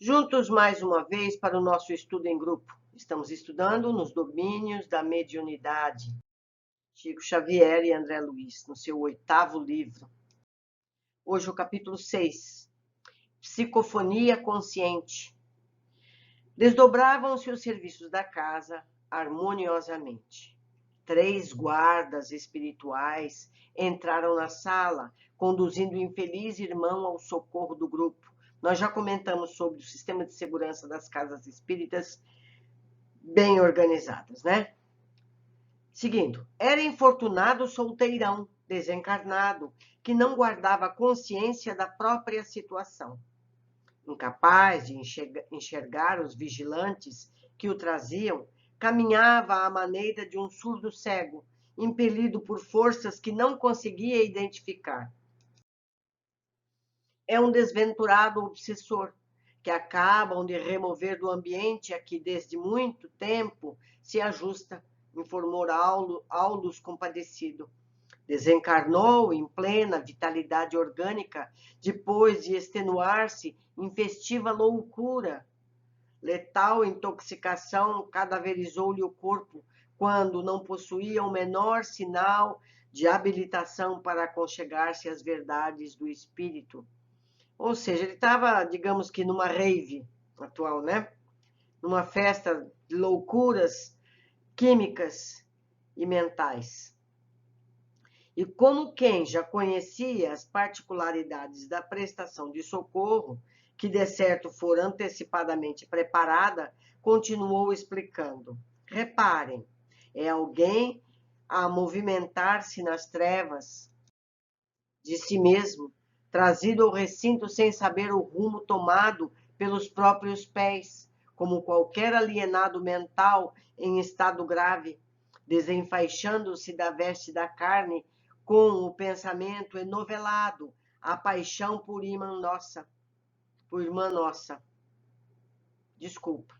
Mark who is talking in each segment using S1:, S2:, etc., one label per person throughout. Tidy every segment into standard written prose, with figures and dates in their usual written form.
S1: Juntos mais uma vez para o nosso estudo em grupo. Estamos estudando nos domínios da mediunidade. Chico Xavier e André Luiz, no seu 8º livro. Hoje o capítulo 6, Psicofonia Consciente. Desdobravam-se os serviços da casa harmoniosamente. 3 guardas espirituais entraram na sala, conduzindo o infeliz irmão ao socorro do grupo. Nós já comentamos sobre o sistema de segurança das casas espíritas bem organizadas, né? Seguindo, era infortunado solteirão, desencarnado, que não guardava consciência da própria situação. Incapaz de enxergar os vigilantes que o traziam, caminhava à maneira de um surdo cego, impelido por forças que não conseguia identificar. É um desventurado obsessor, que acabam de remover do ambiente a que desde muito tempo se ajusta, informou Aulus compadecido. Desencarnou em plena vitalidade orgânica, depois de extenuar-se em festiva loucura. Letal intoxicação cadaverizou-lhe o corpo, quando não possuía o menor sinal de habilitação para aconchegar-se às verdades do espírito. Ou seja, ele estava, digamos que, numa rave atual, né? Numa festa de loucuras químicas e mentais. E como quem já conhecia as particularidades da prestação de socorro, que de certo for antecipadamente preparada, continuou explicando. Reparem, é alguém a movimentar-se nas trevas de si mesmo, trazido ao recinto sem saber o rumo tomado pelos próprios pés, como qualquer alienado mental em estado grave, desenfaixando-se da veste da carne com o pensamento enovelado, a paixão por irmã nossa. Desculpa.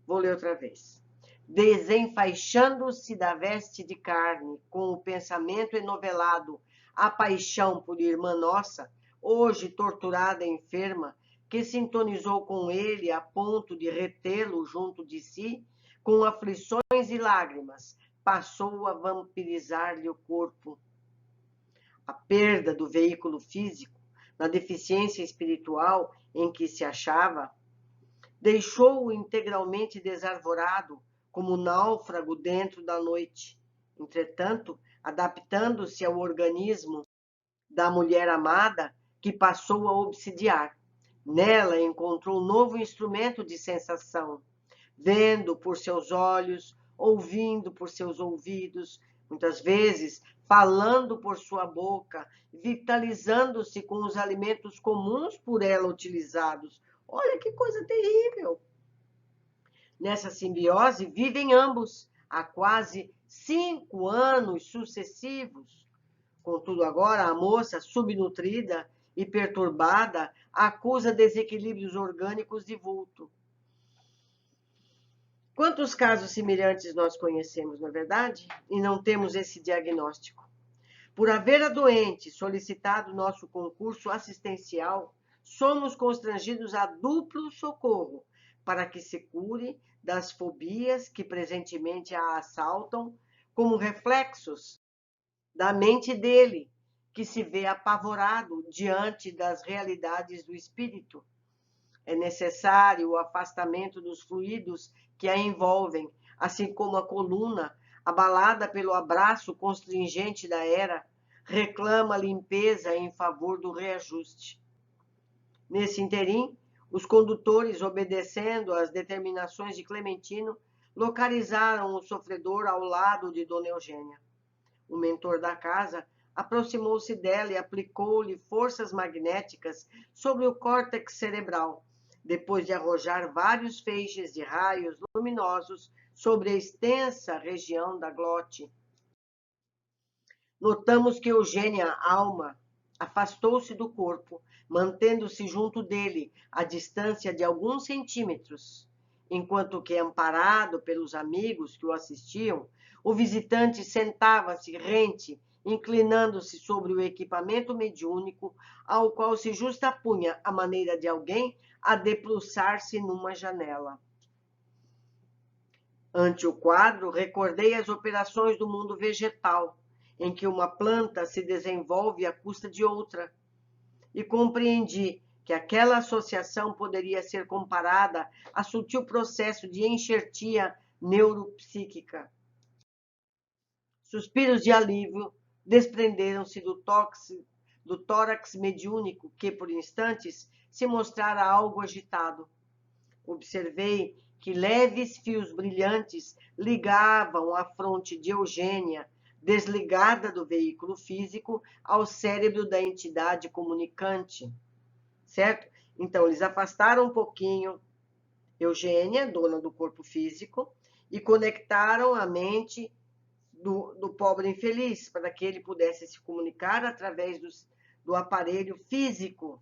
S1: Vou ler outra vez. Desenfaixando-se da veste de carne, com o pensamento enovelado, a paixão por irmã nossa, hoje torturada e enferma, que sintonizou com ele a ponto de retê-lo junto de si, com aflições e lágrimas, passou a vampirizar-lhe o corpo. A perda do veículo físico, na deficiência espiritual em que se achava, deixou-o integralmente desarvorado, como náufrago dentro da noite. Entretanto, adaptando-se ao organismo da mulher amada, que passou a obsidiar. Nela encontrou um novo instrumento de sensação, vendo por seus olhos, ouvindo por seus ouvidos, muitas vezes falando por sua boca, vitalizando-se com os alimentos comuns por ela utilizados. Olha que coisa terrível! Nessa simbiose vivem ambos há quase 5 anos sucessivos. Contudo, agora a moça, subnutrida e perturbada, acusa desequilíbrios orgânicos de vulto. Quantos casos semelhantes nós conhecemos, não é verdade? E não temos esse diagnóstico. Por haver a doente solicitado nosso concurso assistencial, somos constrangidos a duplo socorro para que se cure das fobias que presentemente a assaltam como reflexos da mente dele, que se vê apavorado diante das realidades do espírito. É necessário o afastamento dos fluidos que a envolvem, assim como a coluna, abalada pelo abraço constringente da era, reclama limpeza em favor do reajuste. Nesse interim, os condutores, obedecendo às determinações de Clementino, localizaram o sofredor ao lado de Dona Eugênia. O mentor da casa aproximou-se dela e aplicou-lhe forças magnéticas sobre o córtex cerebral, depois de arrojar vários feixes de raios luminosos sobre a extensa região da glote. Notamos que Eugênia, alma, afastou-se do corpo, mantendo-se junto dele, a distância de alguns centímetros, enquanto que, amparado pelos amigos que o assistiam, o visitante sentava-se rente inclinando-se sobre o equipamento mediúnico, ao qual se justapunha a maneira de alguém a debruçar-se numa janela. Ante o quadro, recordei as operações do mundo vegetal, em que uma planta se desenvolve à custa de outra, e compreendi que aquela associação poderia ser comparada a sutil processo de enxertia neuropsíquica. Suspiros de alívio desprenderam-se do tórax mediúnico, que, por instantes, se mostrara algo agitado. Observei que leves fios brilhantes ligavam a fronte de Eugênia, desligada do veículo físico, ao cérebro da entidade comunicante, certo? Então, eles afastaram um pouquinho Eugênia, dona do corpo físico, e conectaram a mente do pobre infeliz, para que ele pudesse se comunicar através do aparelho físico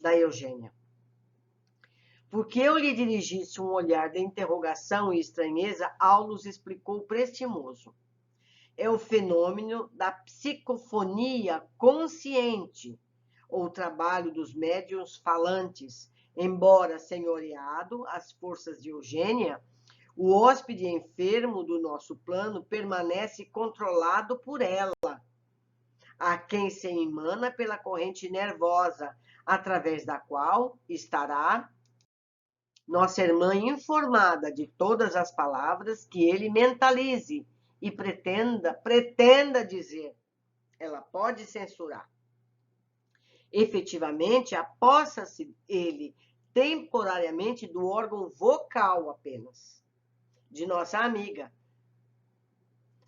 S1: da Eugênia. Porque eu lhe dirigisse um olhar de interrogação e estranheza, Aulus explicou prestimoso. É o fenômeno da psicofonia consciente, ou trabalho dos médiuns falantes. Embora senhoreado às forças de Eugênia, o hóspede enfermo do nosso plano permanece controlado por ela, a quem se emana pela corrente nervosa, através da qual estará nossa irmã informada de todas as palavras que ele mentalize e pretenda dizer. Ela pode censurar. Efetivamente, apossa-se ele temporariamente do órgão vocal apenas, de nossa amiga,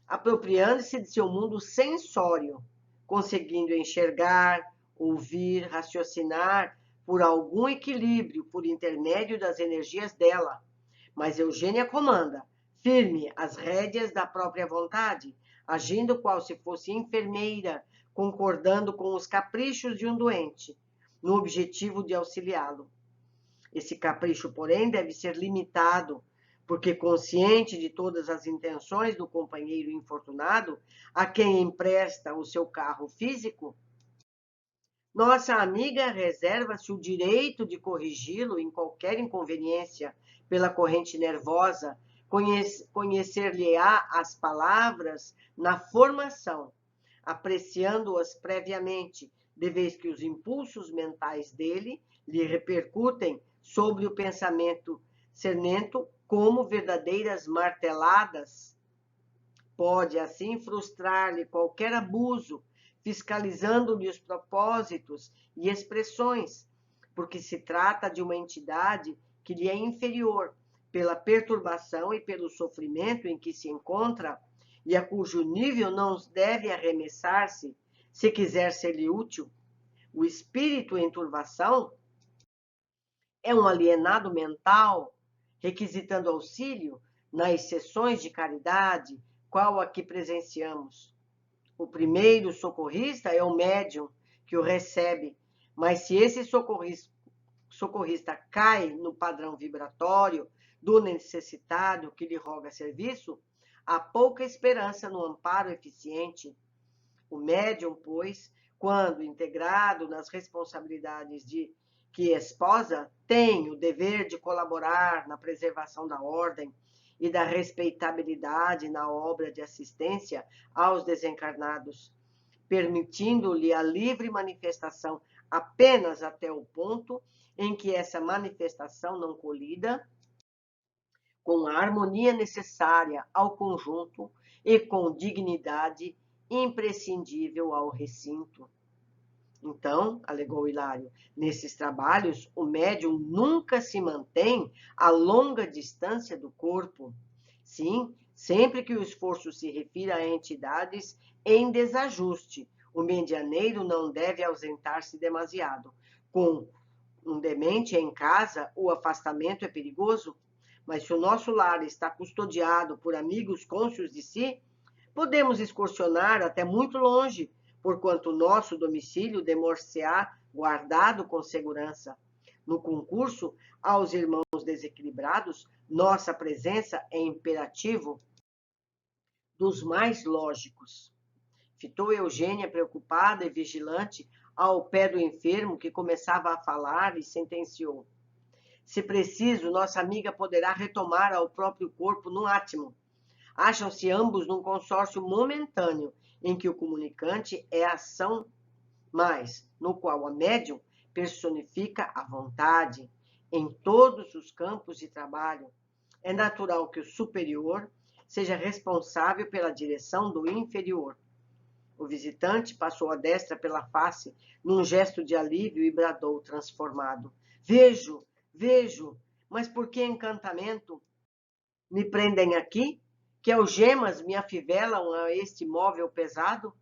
S1: apropriando-se de seu mundo sensório, conseguindo enxergar, ouvir, raciocinar por algum equilíbrio por intermédio das energias dela. Mas Eugênia comanda, firme as rédeas da própria vontade, agindo qual se fosse enfermeira, concordando com os caprichos de um doente, no objetivo de auxiliá-lo. Esse capricho, porém, deve ser limitado, porque consciente de todas as intenções do companheiro infortunado, a quem empresta o seu carro físico, nossa amiga reserva-se o direito de corrigi-lo em qualquer inconveniência pela corrente nervosa, conhecer-lhe-á as palavras na formação, apreciando-as previamente, de vez que os impulsos mentais dele lhe repercutem sobre o pensamento cernento como verdadeiras marteladas. Pode, assim, frustrar-lhe qualquer abuso, fiscalizando-lhe os propósitos e expressões, porque se trata de uma entidade que lhe é inferior pela perturbação e pelo sofrimento em que se encontra, e a cujo nível não deve arremessar-se, se quiser ser-lhe útil. O espírito em turbação é um alienado mental, requisitando auxílio nas sessões de caridade, qual a que presenciamos. O primeiro socorrista é o médium que o recebe, mas se esse socorrista cai no padrão vibratório do necessitado que lhe roga serviço, há pouca esperança no amparo eficiente. O médium, pois, quando integrado nas responsabilidades que esposa, tem o dever de colaborar na preservação da ordem e da respeitabilidade na obra de assistência aos desencarnados, permitindo-lhe a livre manifestação apenas até o ponto em que essa manifestação não colida com a harmonia necessária ao conjunto e com dignidade imprescindível ao recinto. Então, alegou Hilário, nesses trabalhos, o médium nunca se mantém a longa distância do corpo. Sim, sempre que o esforço se refira a entidades em desajuste, o medianeiro não deve ausentar-se demasiado. Com um demente em casa, o afastamento é perigoso, mas se o nosso lar está custodiado por amigos cônscios de si, podemos excursionar até muito longe, porquanto nosso domicílio demor-se-á guardado com segurança. No concurso aos irmãos desequilibrados, nossa presença é imperativo dos mais lógicos. Fitou Eugênia, preocupada e vigilante, ao pé do enfermo, que começava a falar, e sentenciou: se preciso, nossa amiga poderá retomar ao próprio corpo num átimo. Acham-se ambos num consórcio momentâneo, em que o comunicante é a ação, mas no qual a médium personifica a vontade em todos os campos de trabalho. É natural que o superior seja responsável pela direção do inferior. O visitante passou a destra pela face num gesto de alívio e bradou, transformado: vejo, vejo, mas por que encantamento me prendem aqui? Que algemas me afivelam a este móvel pesado?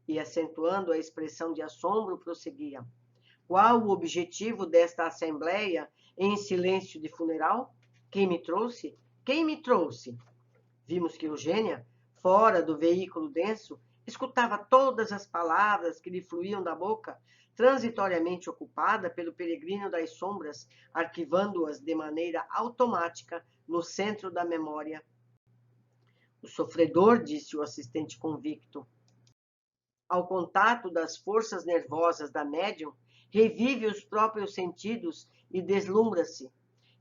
S1: E, acentuando a expressão de assombro, prosseguia: qual o objetivo desta assembleia em silêncio de funeral? Quem me trouxe? Quem me trouxe? Vimos que Eugênia, fora do veículo denso, escutava todas as palavras que lhe fluíam da boca, transitoriamente ocupada pelo peregrino das sombras, arquivando-as de maneira automática no centro da memória. O sofredor, disse o assistente convicto, ao contato das forças nervosas da médium, revive os próprios sentidos e deslumbra-se.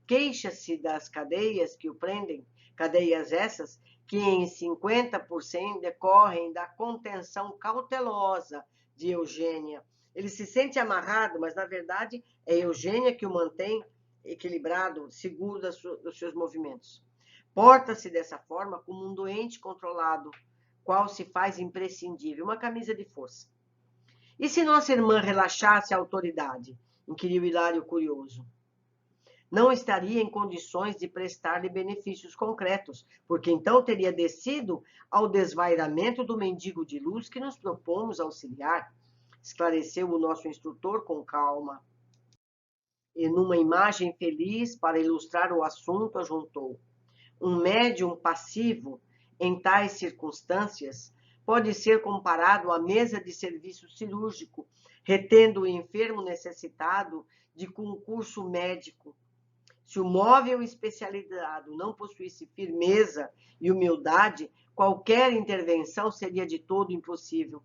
S1: Queixa-se das cadeias que o prendem, cadeias essas que em 50% decorrem da contenção cautelosa de Eugênia. Ele se sente amarrado, mas na verdade é Eugênia que o mantém equilibrado, seguro dos seus movimentos. Porta-se dessa forma como um doente controlado, qual se faz imprescindível, uma camisa de força. E se nossa irmã relaxasse a autoridade? Inquiriu Hilário curioso. Não estaria em condições de prestar-lhe benefícios concretos, porque então teria descido ao desvairamento do mendigo de luz que nos propomos auxiliar, esclareceu o nosso instrutor com calma. E numa imagem feliz, para ilustrar o assunto, ajuntou: um médium passivo, em tais circunstâncias, pode ser comparado à mesa de serviço cirúrgico, retendo o enfermo necessitado de concurso médico. Se o móvel especializado não possuísse firmeza e humildade, qualquer intervenção seria de todo impossível.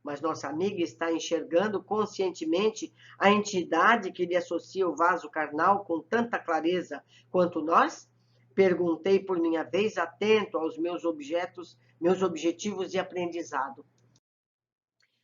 S1: Mas nossa amiga está enxergando conscientemente a entidade que lhe associa o vaso carnal com tanta clareza quanto nós? Perguntei por minha vez, atento aos meus objetivos de aprendizado.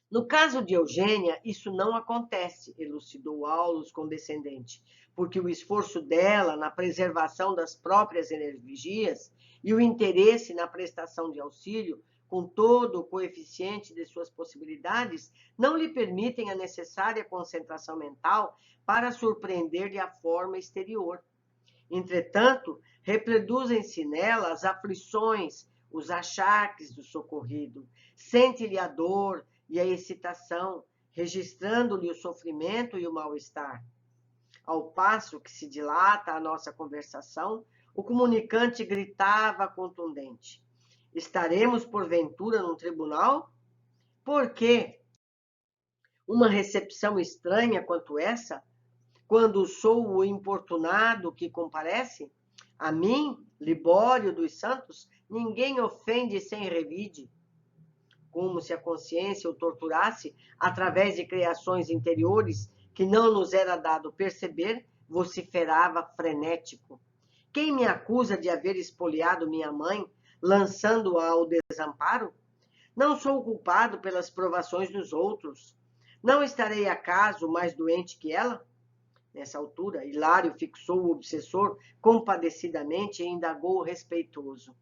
S1: No caso de Eugênia, isso não acontece, elucidou Aulus condescendente, porque o esforço dela na preservação das próprias energias e o interesse na prestação de auxílio, com todo o coeficiente de suas possibilidades, não lhe permitem a necessária concentração mental para surpreender-lhe a forma exterior. Entretanto, reproduzem-se nela as aflições, os achaques do socorrido. Sente-lhe a dor e a excitação, registrando-lhe o sofrimento e o mal-estar. Ao passo que se dilata a nossa conversação, o comunicante gritava contundente: estaremos, porventura, num tribunal? Por quê? Uma recepção estranha quanto essa? Quando sou o importunado que comparece? A mim, Libório dos Santos, ninguém ofende sem revide. Como se a consciência o torturasse através de criações interiores que não nos era dado perceber, vociferava frenético. Quem me acusa de haver espoliado minha mãe, lançando-a ao desamparo? Não sou culpado pelas provações dos outros. Não estarei acaso mais doente que ela? Nessa altura, Hilário fixou o obsessor compadecidamente e indagou respeitoso: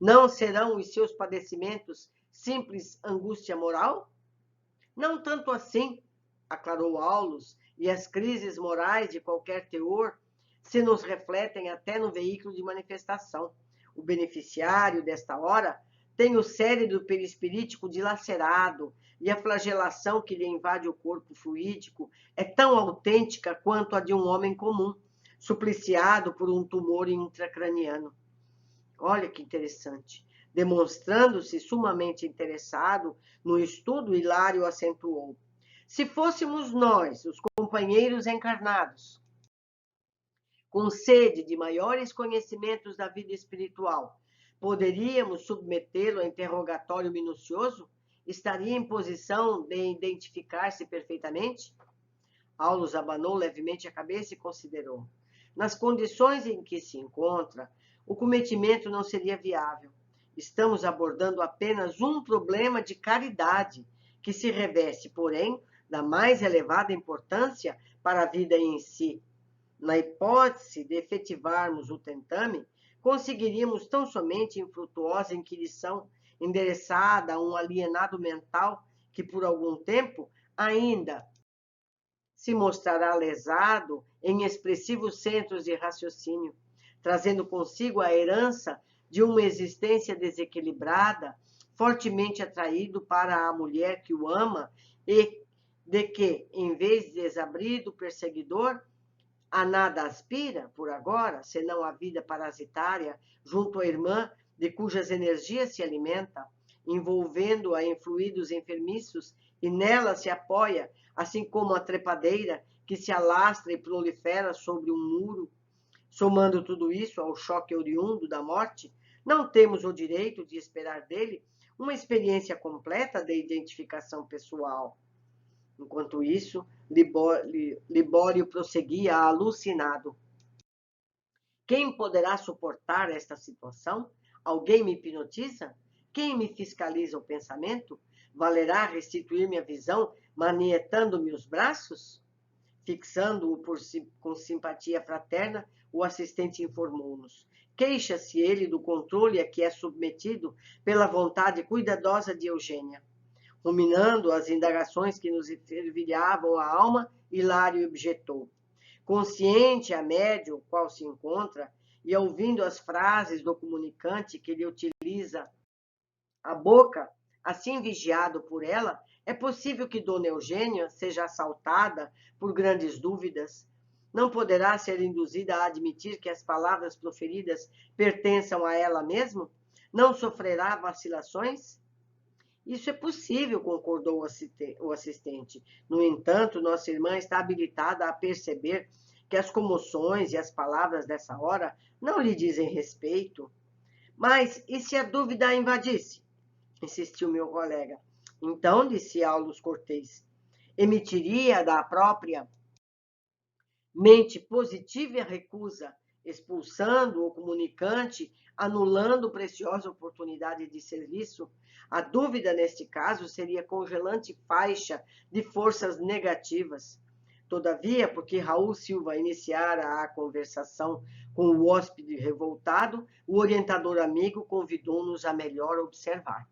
S1: não serão os seus padecimentos simples angústia moral? Não tanto assim, aclarou Aulus, e as crises morais de qualquer teor se nos refletem até no veículo de manifestação. O beneficiário desta hora tem o cérebro perispirítico dilacerado, e a flagelação que lhe invade o corpo fluídico é tão autêntica quanto a de um homem comum, supliciado por um tumor intracraniano. Olha que interessante. Demonstrando-se sumamente interessado no estudo, Hilário acentuou: se fôssemos nós, os companheiros encarnados, com sede de maiores conhecimentos da vida espiritual, Poderíamos submetê-lo a interrogatório minucioso? Estaria em posição de identificar-se perfeitamente? Aulus abanou levemente a cabeça e considerou. Nas condições em que se encontra, o cometimento não seria viável. Estamos abordando apenas um problema de caridade, que se reveste, porém, da mais elevada importância para a vida em si. Na hipótese de efetivarmos o tentame, conseguiríamos tão somente infrutuosa inquirição endereçada a um alienado mental que, por algum tempo, ainda se mostrará lesado em expressivos centros de raciocínio, trazendo consigo a herança de uma existência desequilibrada, fortemente atraído para a mulher que o ama e de que, em vez de desabrido perseguidor, a nada aspira, por agora, senão a vida parasitária junto à irmã de cujas energias se alimenta, envolvendo-a em fluidos enfermiços, e nela se apoia, assim como a trepadeira que se alastra e prolifera sobre um muro. Somando tudo isso ao choque oriundo da morte, não temos o direito de esperar dele uma experiência completa de identificação pessoal. Enquanto isso, Libório prosseguia alucinado. Quem poderá suportar esta situação? Alguém me hipnotiza? Quem me fiscaliza o pensamento? Valerá restituir-me a visão, manietando-me os braços? Fixando-o com simpatia fraterna, o assistente informou-nos. Queixa-se ele do controle a que é submetido pela vontade cuidadosa de Eugênia. Ruminando as indagações que nos fervilhavam a alma, Hilário objetou. Consciente a médio qual se encontra, e ouvindo as frases do comunicante que lhe utiliza a boca, assim vigiado por ela, é possível que Dona Eugênia seja assaltada por grandes dúvidas. Não poderá ser induzida a admitir que as palavras proferidas pertençam a ela mesma? Não sofrerá vacilações? Isso é possível, concordou o assistente. No entanto, nossa irmã está habilitada a perceber que as comoções e as palavras dessa hora não lhe dizem respeito. Mas e se a dúvida a invadisse? Insistiu meu colega. Então, disse Aulus Cortês, emitiria da própria mente positiva a recusa, expulsando o comunicante, anulando preciosa oportunidade de serviço. A dúvida, neste caso, seria congelante faixa de forças negativas. Todavia, porque Raul Silva iniciara a conversação com o hóspede revoltado, o orientador amigo convidou-nos a melhor observar.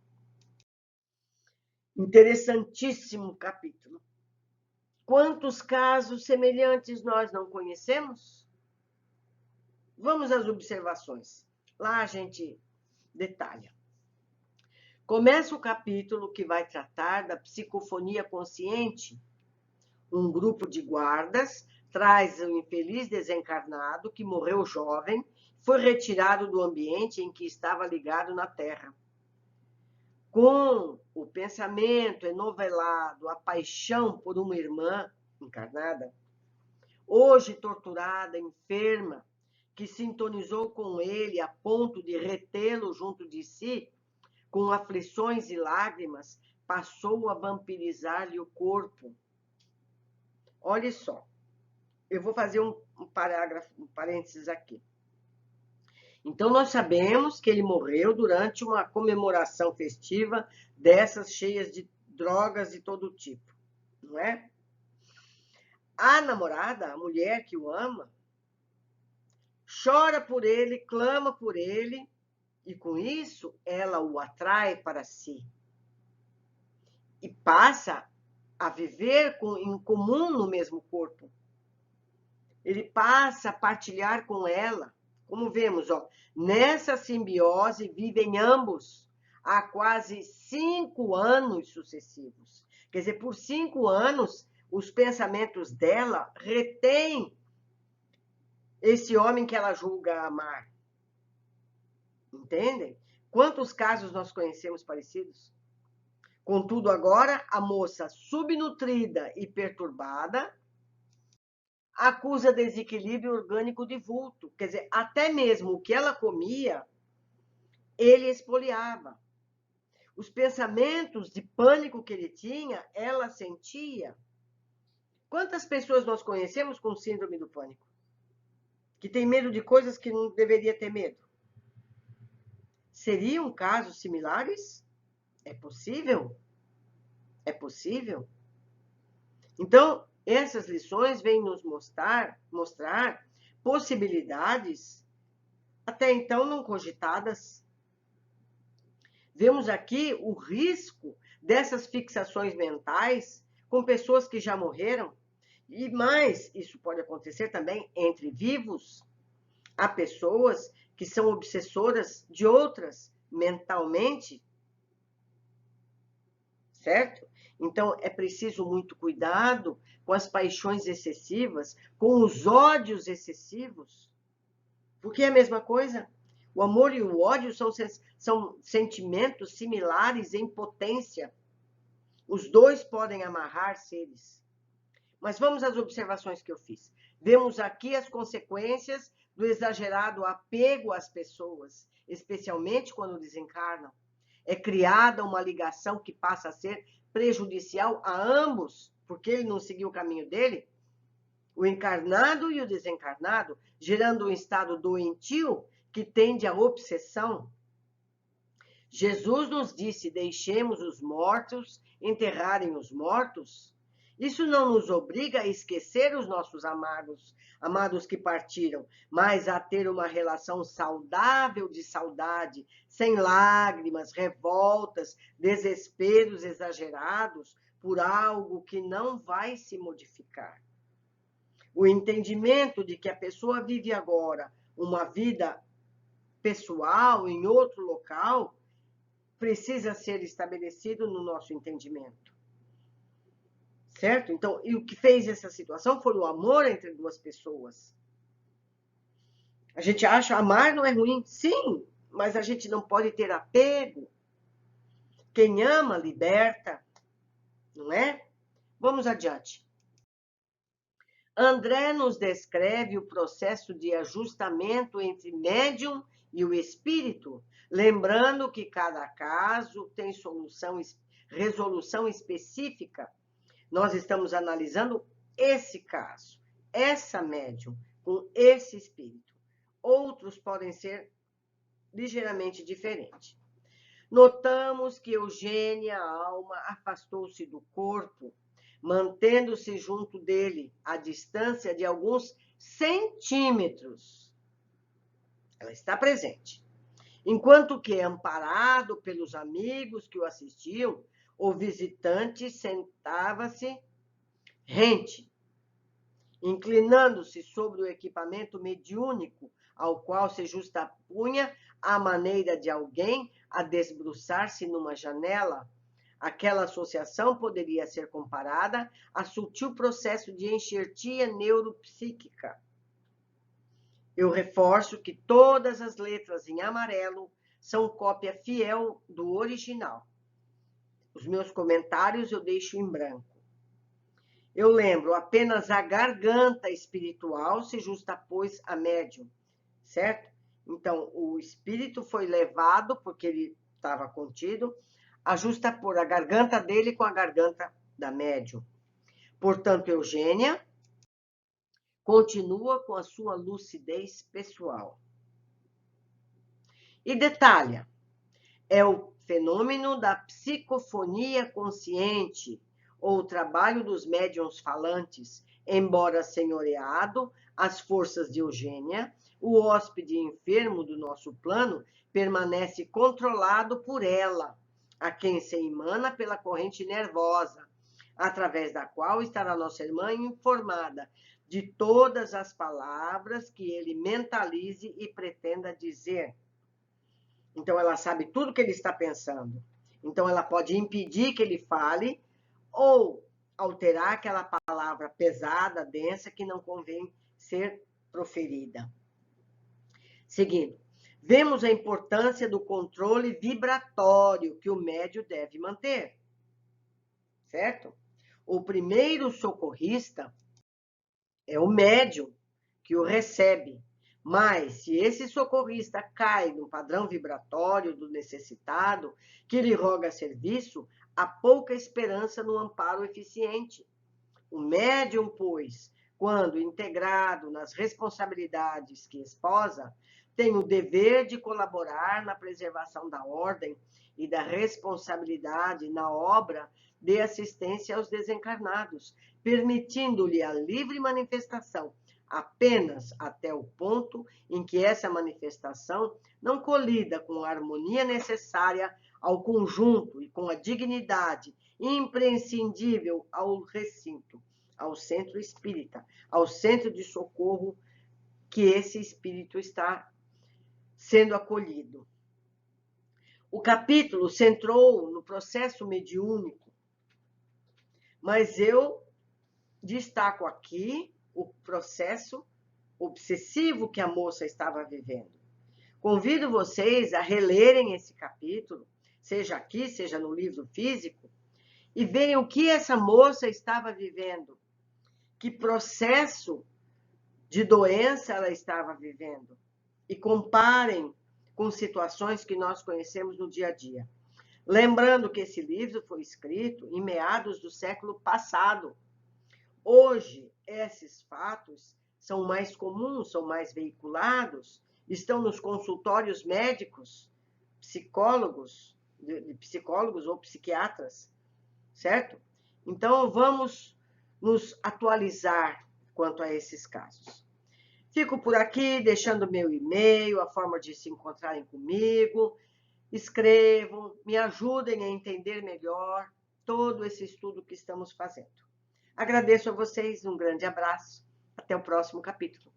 S1: Interessantíssimo capítulo. Quantos casos semelhantes nós não conhecemos? Vamos às observações. Lá a gente detalha. Começa o capítulo que vai tratar da psicofonia consciente. Um grupo de guardas traz o infeliz desencarnado que morreu jovem, foi retirado do ambiente em que estava ligado na Terra. Com o pensamento enovelado, a paixão por uma irmã encarnada, hoje torturada, enferma, que sintonizou com ele a ponto de retê-lo junto de si, com aflições e lágrimas, passou a vampirizar-lhe o corpo. Olha só, eu vou fazer um parênteses aqui. Então, nós sabemos que ele morreu durante uma comemoração festiva dessas cheias de drogas de todo tipo, não é? A namorada, a mulher que o ama, chora por ele, clama por ele, e com isso ela o atrai para si. E passa a viver em comum no mesmo corpo. Ele passa a partilhar com ela. Como vemos, nessa simbiose vivem ambos há quase 5 anos sucessivos. Quer dizer, por 5 anos, os pensamentos dela retêm esse homem que ela julga amar. Entendem? Quantos casos nós conhecemos parecidos? Contudo, agora, a moça subnutrida e perturbada acusa desequilíbrio orgânico de vulto. Quer dizer, até mesmo o que ela comia ele espoliava. Os pensamentos de pânico que ele tinha, ela sentia. Quantas pessoas nós conhecemos com síndrome do pânico? Que tem medo de coisas que não deveria ter medo? Seriam casos similares? É possível? É possível? Então, essas lições vêm nos mostrar possibilidades até então não cogitadas. Vemos aqui o risco dessas fixações mentais com pessoas que já morreram. E mais, isso pode acontecer também entre vivos. Há pessoas que são obsessoras de outras mentalmente, certo? Então, é preciso muito cuidado com as paixões excessivas, com os ódios excessivos, porque é a mesma coisa. O amor e o ódio são sentimentos similares em potência. Os dois podem amarrar seres. Mas vamos às observações que eu fiz. Vemos aqui as consequências do exagerado apego às pessoas, especialmente quando desencarnam. É criada uma ligação que passa a ser prejudicial a ambos, porque ele não seguiu o caminho dele, o encarnado e o desencarnado, gerando um estado doentio que tende à obsessão. Jesus nos disse: deixemos os mortos enterrarem os mortos. Isso não nos obriga a esquecer os nossos amados que partiram, mas a ter uma relação saudável de saudade, sem lágrimas, revoltas, desesperos exagerados por algo que não vai se modificar. O entendimento de que a pessoa vive agora uma vida pessoal em outro local precisa ser estabelecido no nosso entendimento. Certo? Então, e o que fez essa situação foi o amor entre duas pessoas. A gente acha amar não é ruim? Sim, mas a gente não pode ter apego. Quem ama, liberta, não é? Vamos adiante. André nos descreve o processo de ajustamento entre médium e o espírito, lembrando que cada caso tem resolução específica. Nós estamos analisando esse caso, essa médium, com esse espírito. Outros podem ser ligeiramente diferentes. Notamos que Eugênia, a alma, afastou-se do corpo, mantendo-se junto dele, a distância de alguns centímetros. Ela está presente. Enquanto que, amparado pelos amigos que o assistiam, o visitante sentava-se rente, inclinando-se sobre o equipamento mediúnico, ao qual se justapunha a maneira de alguém a desbruçar-se numa janela. Aquela associação poderia ser comparada a sutil processo de enxertia neuropsíquica. Eu reforço que todas as letras em amarelo são cópia fiel do original. Os meus comentários eu deixo em branco. Eu lembro, apenas a garganta espiritual se justapôs a médium, certo? Então, o espírito foi levado, porque ele estava contido, a justapor a garganta dele com a garganta da médium. Portanto, Eugênia continua com a sua lucidez pessoal. E detalha, é o fenômeno da psicofonia consciente, ou o trabalho dos médiuns falantes, embora senhoreado às forças de Eugênia, o hóspede enfermo do nosso plano permanece controlado por ela, a quem se emana pela corrente nervosa, através da qual estará nossa irmã informada de todas as palavras que ele mentalize e pretenda dizer. Então, ela sabe tudo que ele está pensando. Então, ela pode impedir que ele fale ou alterar aquela palavra pesada, densa, que não convém ser proferida. Seguindo, vemos a importância do controle vibratório que o médium deve manter. Certo? O primeiro socorrista é o médium que o recebe, Mas, se esse socorrista cai no padrão vibratório do necessitado, que lhe roga serviço, há pouca esperança no amparo eficiente. O médium, pois, quando integrado nas responsabilidades que esposa, tem o dever de colaborar na preservação da ordem e da responsabilidade na obra de assistência aos desencarnados, permitindo-lhe a livre manifestação apenas até o ponto em que essa manifestação não colida com a harmonia necessária ao conjunto e com a dignidade imprescindível ao recinto, ao centro espírita, ao centro de socorro que esse espírito está sendo acolhido. O capítulo centrou no processo mediúnico, mas eu destaco aqui o processo obsessivo que a moça estava vivendo. Convido vocês a relerem esse capítulo, seja aqui, seja no livro físico, e verem o que essa moça estava vivendo, que processo de doença ela estava vivendo, e comparem com situações que nós conhecemos no dia a dia. Lembrando que esse livro foi escrito em meados do século passado. Hoje, esses fatos são mais comuns, são mais veiculados, estão nos consultórios médicos, psicólogos ou psiquiatras, certo? Então, vamos nos atualizar quanto a esses casos. Fico por aqui, deixando meu e-mail, a forma de se encontrarem comigo. Escrevam, me ajudem a entender melhor todo esse estudo que estamos fazendo. Agradeço a vocês, um grande abraço. Até o próximo capítulo.